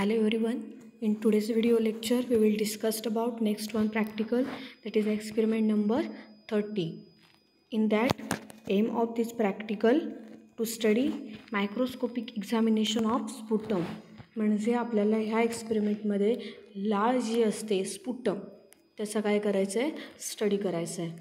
Hello everyone. In today's video lecture we will discuss about next one practical, that is experiment number 30. In that, aim of this practical to study microscopic examination of sputum. म्हणजे आपल्याला ह्या एक्सपेरिमेंटमध्ये लाळ जी असते sputum त्याचा काय करायचं आहे, study करायचं आहे.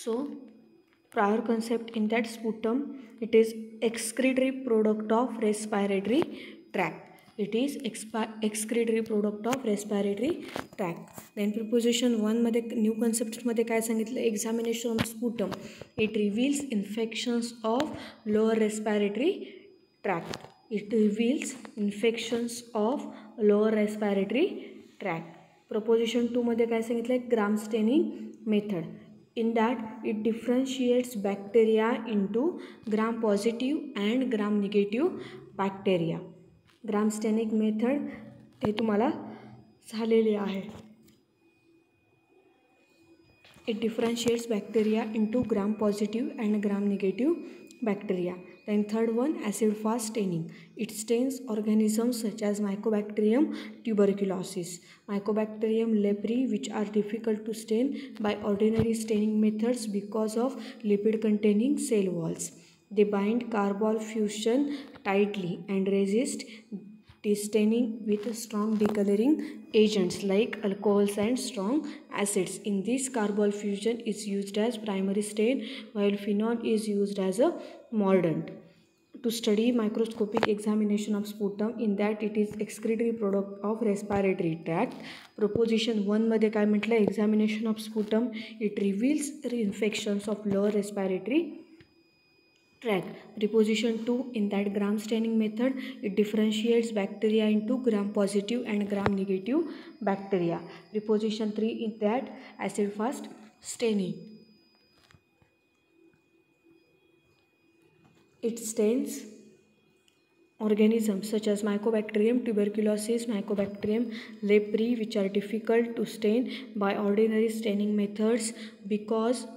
सो prior concept in that sputum, it is excretory product of respiratory tract. It is excretory product of respiratory tract. Then preposition 1 मध्ये न्यू कन्सेप्ट मध्ये काय सांगितलं, examination of sputum. It reveals infections of lower respiratory tract. It reveals infections of lower respiratory tract. Proposition 2 मध्ये काय सांगितलं, gram staining method. In that it differentiates bacteria into gram positive and gram negative bacteria. Gram staining method हे तुम्हाला झालेले आहे. It differentiates bacteria into gram positive and gram negative bacteria. Then third one, acid fast staining. It stains organisms such as Mycobacterium tuberculosis, Mycobacterium leprae, which are difficult to stain by ordinary staining methods because of lipid containing cell walls. They bind carbonyl fusion tightly and resist destaining with strong decoloring agents like alcohols and strong acids. In this, carbonyl fusion is used as primary stain while phenol is used as a mordant. To study microscopic examination of sputum, in that it is excretory product of respiratory tract. Proposition 1 मध्ये काय म्हटलं, examination of sputum, it reveals infections of lower respiratory tract. Preposition 2, in that gram staining method, it differentiates bacteria into gram positive and gram negative bacteria. Preposition 3, in that acid fast staining, it stains organisms such as Mycobacterium tuberculosis, Mycobacterium leprae, which are difficult to stain by ordinary staining methods because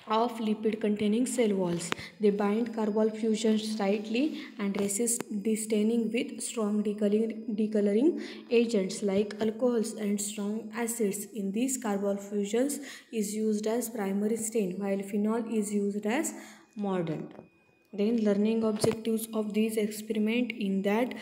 of lipid containing cell walls. They bind carbonyl fusions tightly and resist destaining with strong decoloring agents like alcohols and strong acids. In these, carbonyl fusions is used as primary stain while phenol is used as mordant. Then learning objectives of this experiment, in that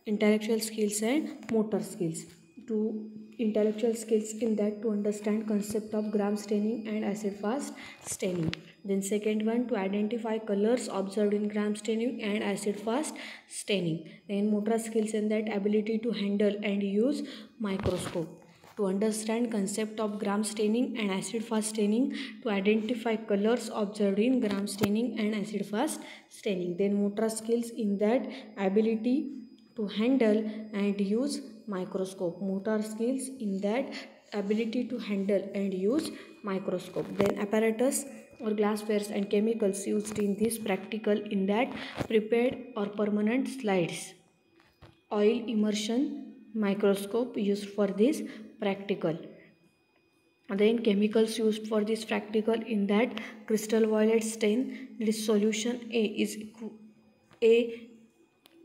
intellectual skills and motor skills. To intellectual skills, in that to understand concept of gram staining and acid fast staining. Then second one, to identify colors observed in gram staining and acid fast staining. Then motor skills, in that ability to handle and use microscope. To understand concept of gram staining and acid fast staining, to identify colors observed in gram staining and acid fast staining. Then motor skills, in that ability to handle and use microscope. Motor skills, in that ability to handle and use microscope. Then apparatus or glasswares and chemicals used in this practical, in that prepared or permanent slides. Oil immersion microscope used for this practical. Then chemicals used for this practical, in that crystal violet stain. This solution A is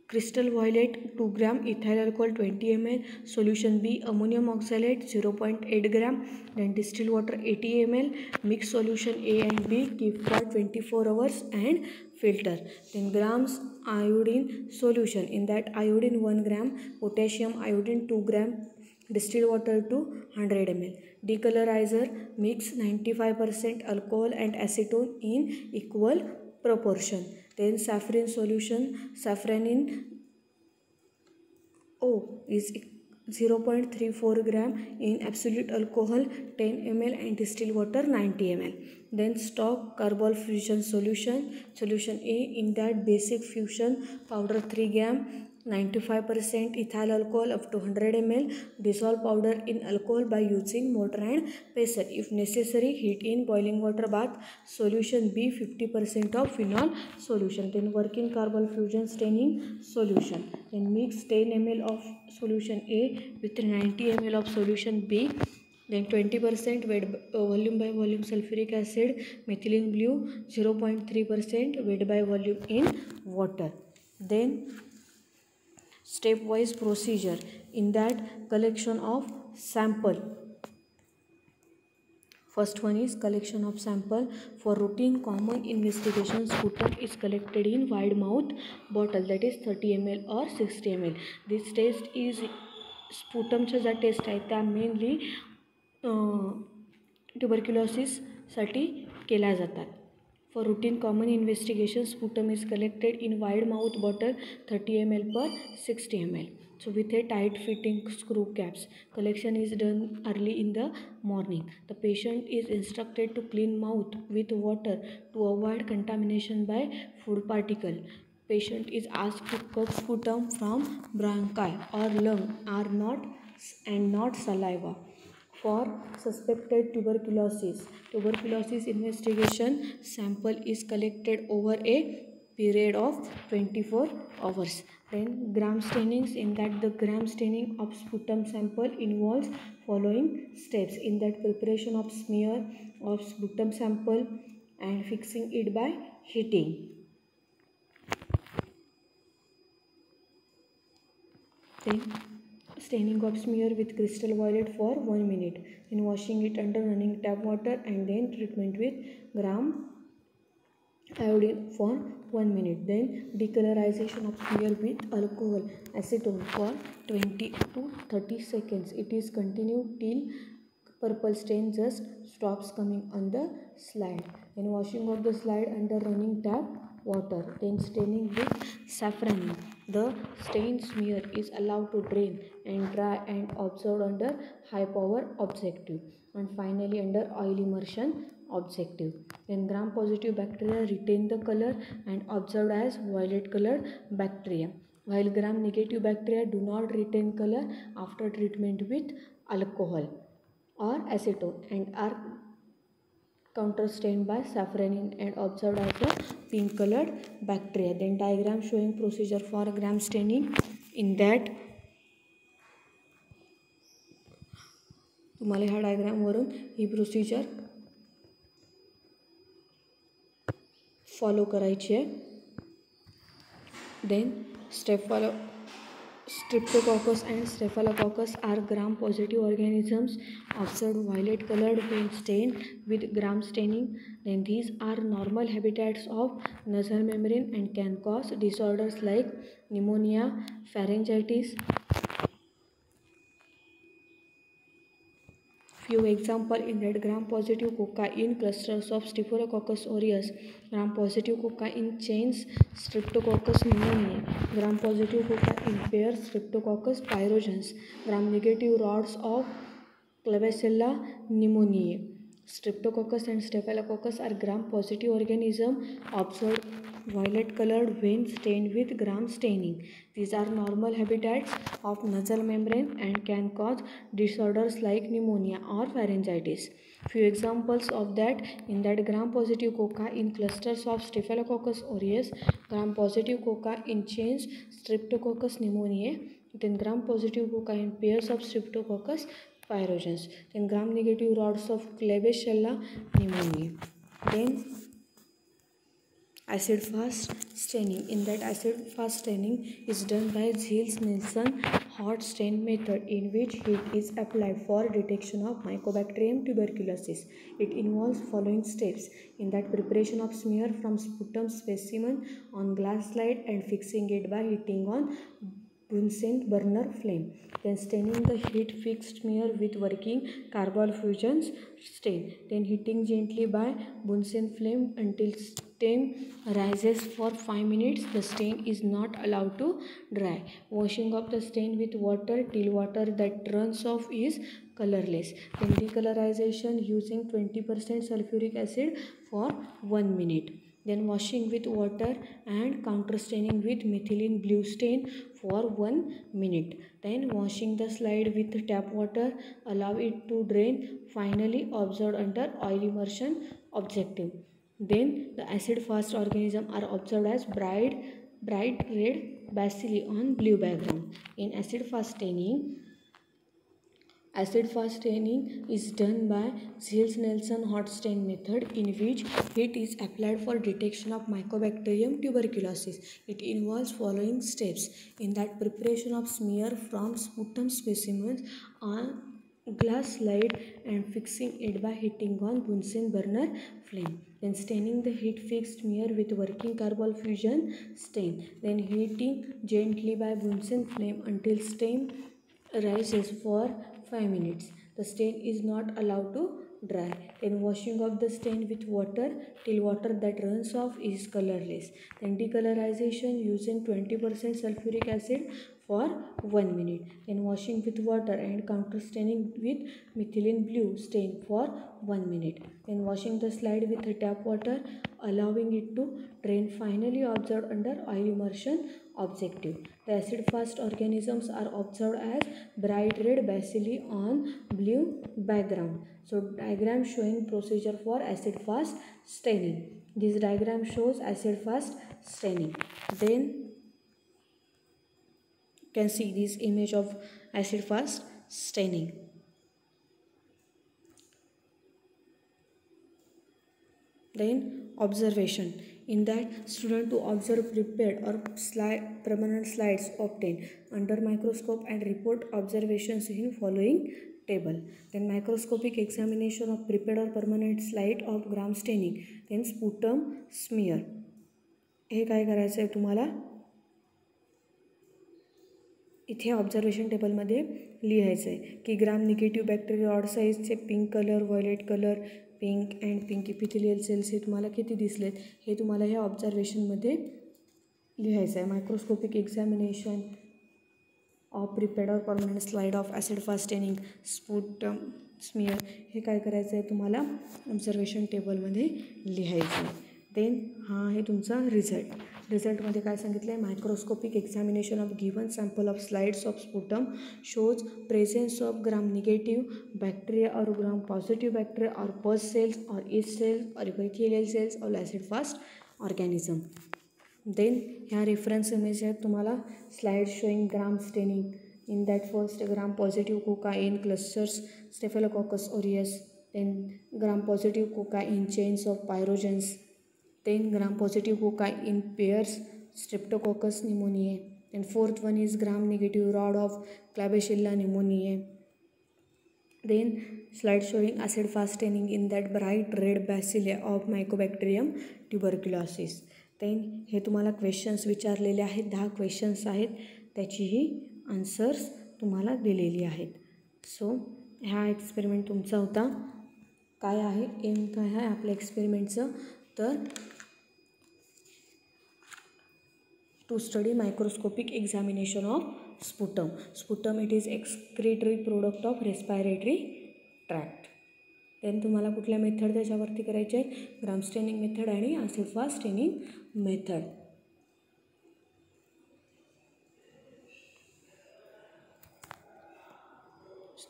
crystal violet 2 gram, ethyl alcohol 20 ml, solution B ammonium oxalate 0.8 gram, then distilled water 80 ml. Mix solution A and B, keep for 24 hours and filter. Then grams iodine solution, in that iodine 1 gram, potassium iodine 2 gram, distilled water to 100 ml. Decolorizer, mix 95% alcohol and acetone in equal proportion. Then saffron solution, safranin O is 0.34 gram in absolute alcohol 10 ml and distilled water 90 ml. Then stock carbonyl fusion solution A, in that basic fusion powder 3 gram, 95% ethyl alcohol up to 100 ml. Dissolve powder in alcohol by using mortar and pestle. If necessary, heat in boiling water bath. Solution B, 50% of phenol solution. Then working carbonyl fusion staining solution. Then mix 10 ml of solution A with 90 ml of solution B. Then 20% volume by volume sulfuric acid, methylene blue 0.3% weight by volume in water. Then stepwise procedure in that collection of sample. First one is collection of sample. For routine common investigations, sputum is collected in wide mouth bottle, that is 30 ml or 60 ml. This test is स्पुटमच्या ज्या test आहेत त्या mainly ट्युबरक्युलोसिससाठी केल्या जातात. For routine common investigation, sputum is collected in wide mouth bottle 30 ml per 60 ml. So with a tight fitting screw caps. Collection is done early in the morning. The patient is instructed to clean mouth with water to avoid contamination by food particle. Patient is asked to cup sputum from bronchi or lung and not saliva. For suspected tuberculosis investigation, sample is collected over a period of 24 hours. Then gram stainings, in that the gram staining of sputum sample involves following steps. In that, preparation of smear of sputum sample and fixing it by heating. Then staining of smear with crystal violet for 1 minute. Then washing it under running tap water and then treatment with gram iodine for 1 minute. Then decolorization of smear with alcohol acetone for 20 to 30 seconds. It is continued till purple stain just stops coming on the slide. Then washing of the slide under running tap water. Then staining with saffron. The stain smear is allowed to drain and dry and observed under high power objective, and finally under oil immersion objective. Then gram positive bacteria retain the color and observed as violet colored bacteria, while gram negative bacteria do not retain color after treatment with alcohol or acetone and are counterstained by safranin and observed as a pink colored bacteria. Then diagram showing procedure for gram staining. In that तुम्हाला ह्या डायग्रामवरून ही procedure follow करायची आहे. Then Streptococcus and Staphylococcus are gram-positive organisms observed violet colored when stained with gram staining. Then these are normal habitats of nasal membrane and can cause disorders like pneumonia, pharyngitis. Few example in that: gram-positive cocci in clusters of Staphylococcus aureus, gram-positive cocci in chains Streptococcus pneumoniae, gram-positive cocci in pairs Streptococcus pyogenes, gram-negative rods of Klebsiella pneumoniae. Streptococcus and Staphylococcus are gram-positive organisms observed violet colored when stained with gram staining. These are normal habitats of nasal membrane and can cause disorders like pneumonia or pharyngitis. Few examples of that: in that, gram-positive cocci in clusters of Staphylococcus aureus, gram-positive cocci in chains Streptococcus pneumoniae, then gram-positive cocci in pairs of Streptococcus pyogenes, then gram-negative rods of Klebsiella pneumoniae. Then acid fast staining. In that, acid fast staining is done by Ziels-Nielsen hot stain method, in which heat is applied for detection of Mycobacterium tuberculosis. It involves following steps. In that, preparation of smear from sputum specimen on glass slide and fixing it by heating on Bunsen burner flame. Then staining the heat fixed smear with working carbon fusions stain. Then heating gently by Bunsen flame until stain rises for 5 minutes. The stain is not allowed to dry. Washing of the stain with water till water that runs off is colorless. Then decolorization using 20% sulfuric acid for 1 minute. Then washing with water and counterstaining with methylene blue stain for 1 minute. Then washing the slide with tap water, allow it to drain, finally observed under oil immersion objective. Then the acid fast organisms are observed as bright red bacilli on blue background. In acid fast staining, Acid fast staining is done by Ziels-Nelson hot stain method, in which heat is applied for detection of Mycobacterium tuberculosis. It involves following steps: in that preparation of smear from sputum specimens on glass slide and fixing it by heating on Bunsen burner flame. Then staining the heat fixed smear with working carbol fusion stain. Then heating gently by Bunsen flame until stain rises for 5 minutes. The stain is not allowed to dry. Then washing of the stain with water till water that runs off is colorless. Then decolorization using 20% sulfuric acid for 1 minute. Then washing with water and counter staining with methylene blue stain for 1 minute. Then washing the slide with tap water, allowing it to drain, finally observed under oil immersion objective. The acid fast organisms are observed as bright red bacilli on blue background. So diagram showing procedure for acid fast staining. This diagram shows acid fast staining. Then you can see this image of acid fast staining. Then observation. In that, student to observe prepared or permanent slides obtained under microscope and report observations in following table. Then microscopic examination of prepared or permanent slide of gram staining. Then sputum smear. हे काय करायचं आहे तुम्हाला इथे observation टेबलमध्ये लिहायचं आहे की gram negative bacteria odd साईजचे pink colour, violet colour, pink and pink epithelial cells हे तुम्हाला किती दिसलेत हे तुम्हाला ह्या ऑब्झर्वेशनमध्ये लिहायचं आहे. मायक्रोस्कोपिक एक्झामिनेशन ऑफ प्रिपेड और permanent slide of acid fast staining sputum smear हे काय करायचं आहे तुम्हाला ऑब्झर्वेशन टेबलमध्ये लिहायचं आहे. देन हा आहे तुमचा रिझल्ट. रिझल्टमध्ये काय सांगितलं आहे, microscopic examination of given sample of slides of sputum shows presence of gram negative bacteria और ग्राम पॉझिटिव्ह बॅक्टेरिया और पस सेल्स और ईस्ट सेल्स और epithelial cells of acid fast organism. Then ह्या रेफरन्स इमेज आहेत तुम्हाला slide showing gram staining. In that first gram positive cocci in clusters staphylococcus aureus, then gram positive cocci in chains of pyogenes, then gram positive coca in pairs streptococcus pneumoniae, and fourth one is gram negative rod of Klebsiella pneumoniae. Then slide showing acid fast staining in that bright red bacilli of Mycobacterium tuberculosis. then हे तुम्हाला questions विचारलेले आहेत, 10 questions आहेत, त्याचीही answers तुम्हाला दिलेली आहेत. सो ह्या experiment तुमचा होता. काय आहे एम काय आहे आपल्या एक्सपेरिमेंटचं, तर to study microscopic examination of sputum. Sputum it is excretory product of respiratory tract. then तुम्हाला कुठल्या मेथड त्याच्यावरती करायचे आहेत, ग्राम स्टेनिंग मेथड आणि acid fast staining method.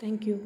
Thank you.